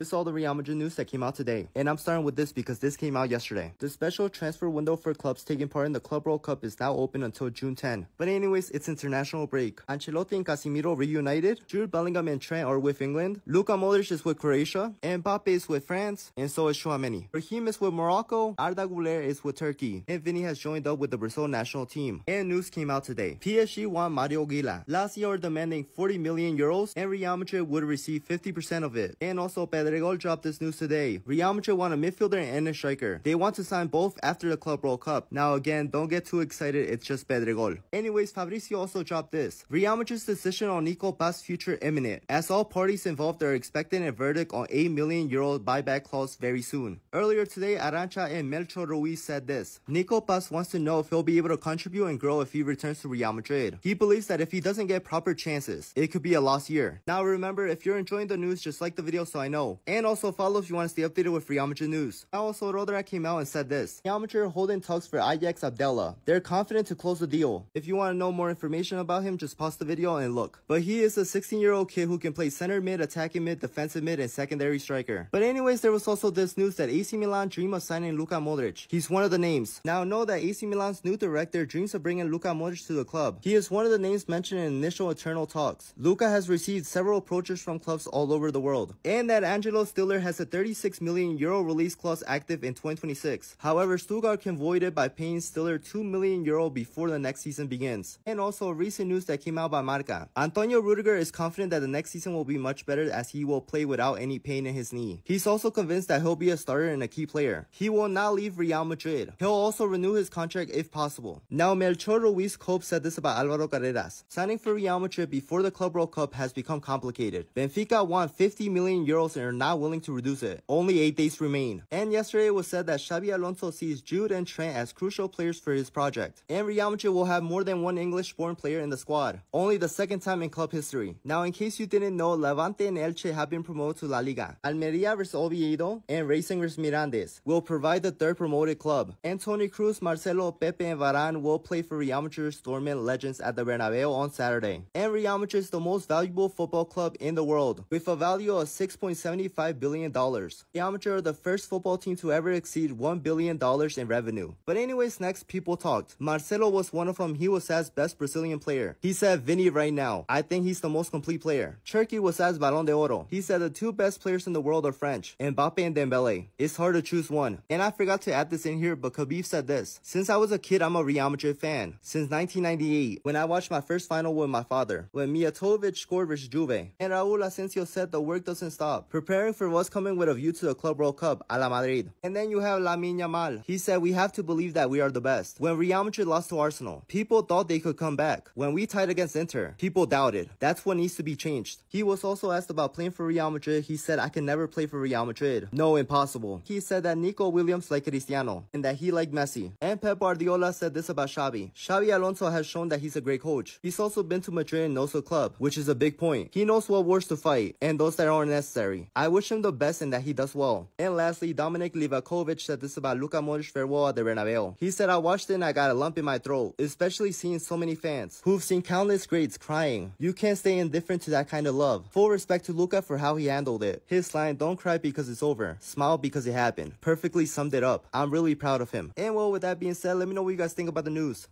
This is all the Real Madrid news that came out today. And I'm starting with this because this came out yesterday. The special transfer window for clubs taking part in the Club World Cup is now open until June 10. But anyways, it's international break. Ancelotti and Casemiro reunited. Jude Bellingham and Trent are with England. Luka Modric is with Croatia. And Mbappe is with France. And so is Tchouaméni. Raheem is with Morocco. Arda Güler is with Turkey. And Vinny has joined up with the Brazil national team. And news came out today. PSG want Mario Gila. Lazio are demanding 40 million euros. And Real Madrid would receive 50% of it. And also Pedregol dropped this news today. Real Madrid want a midfielder and a striker. They want to sign both after the Club World Cup. Now again, don't get too excited, it's just Pedregol. Anyways, Fabrizio also dropped this. Real Madrid's decision on Nico Paz's future imminent, as all parties involved are expecting a verdict on €8 million buyback clause very soon. Earlier today, Arancha and Melchor Ruiz said this. Nico Paz wants to know if he'll be able to contribute and grow if he returns to Real Madrid. He believes that if he doesn't get proper chances, it could be a lost year. Now remember, if you're enjoying the news, just like the video so I know. And also follow if you want to stay updated with Real Madrid news. Now also Roderick came out and said this. Real Madrid are holding talks for Ajax Abdallah. They're confident to close the deal. If you want to know more information about him, just pause the video and look. But he is a 16-year-old kid who can play center mid, attacking mid, defensive mid, and secondary striker. But anyways, there was also this news that AC Milan dream of signing Luka Modric. He's one of the names. Now know that AC Milan's new director dreams of bringing Luka Modric to the club. He is one of the names mentioned in initial eternal talks. Luka has received several approaches from clubs all over the world. And that Angelo Stiller has a €36 million release clause active in 2026. However, Stuttgart can void it by paying Stiller €2 million before the next season begins. And also recent news that came out by Marca. Antonio Rudiger is confident that the next season will be much better as he will play without any pain in his knee. He's also convinced that he'll be a starter and a key player. He will not leave Real Madrid. He'll also renew his contract if possible. Now Melchor Ruiz Cope said this about Alvaro Carreras. Signing for Real Madrid before the Club World Cup has become complicated. Benfica want €50 million and are not willing to reduce it. Only 8 days remain. And yesterday it was said that Xabi Alonso sees Jude and Trent as crucial players for his project. And Real Madrid will have more than one English-born player in the squad. Only the second time in club history. Now in case you didn't know, Levante and Elche have been promoted to La Liga. Almeria vs Oviedo and Racing vs Mirandes will provide the third promoted club. And Toni Kroos, Marcelo, Pepe and Varane will play for Real Madrid's dormant legends at the Bernabeu on Saturday. And Real Madrid is the most valuable football club in the world with a value of $6.75 billion. Real Madrid are the first football team to ever exceed $1 billion in revenue. But anyways, next people talked. Marcelo was one of them. He was as best Brazilian player. He said Vinny right now. I think he's the most complete player. Turkey was as Balón de Oro. He said the two best players in the world are French, Mbappe and Dembele. It's hard to choose one. And I forgot to add this in here, but Khabib said this. Since I was a kid, I'm a Real Madrid fan. Since 1998, when I watched my first final with my father, when Mijatovic scored versus Juve. And Raúl Asensio said the work doesn't stop. Preparing for what's coming with a view to the Club World Cup, a la Madrid. And then you have Lamine Yamal. He said we have to believe that we are the best. When Real Madrid lost to Arsenal, people thought they could come back. When we tied against Inter, people doubted. That's what needs to be changed. He was also asked about playing for Real Madrid. He said, I can never play for Real Madrid. No, impossible. He said that Nico Williams liked Cristiano and that he liked Messi. And Pep Guardiola said this about Xabi. Xabi Alonso has shown that he's a great coach. He's also been to Madrid and knows the club, which is a big point. He knows what wars to fight and those that aren't necessary. I wish him the best and that he does well. And lastly, Dominik Livakovic said this about Luka Modric farewell at the Bernabeu. He said, I watched it and I got a lump in my throat, especially seeing so many fans who've seen countless greats crying. You can't stay indifferent to that kind of love. Full respect to Luka for how he handled it. His line, don't cry because it's over, smile because it happened, perfectly summed it up. I'm really proud of him. And well, with that being said, let me know what you guys think about the news.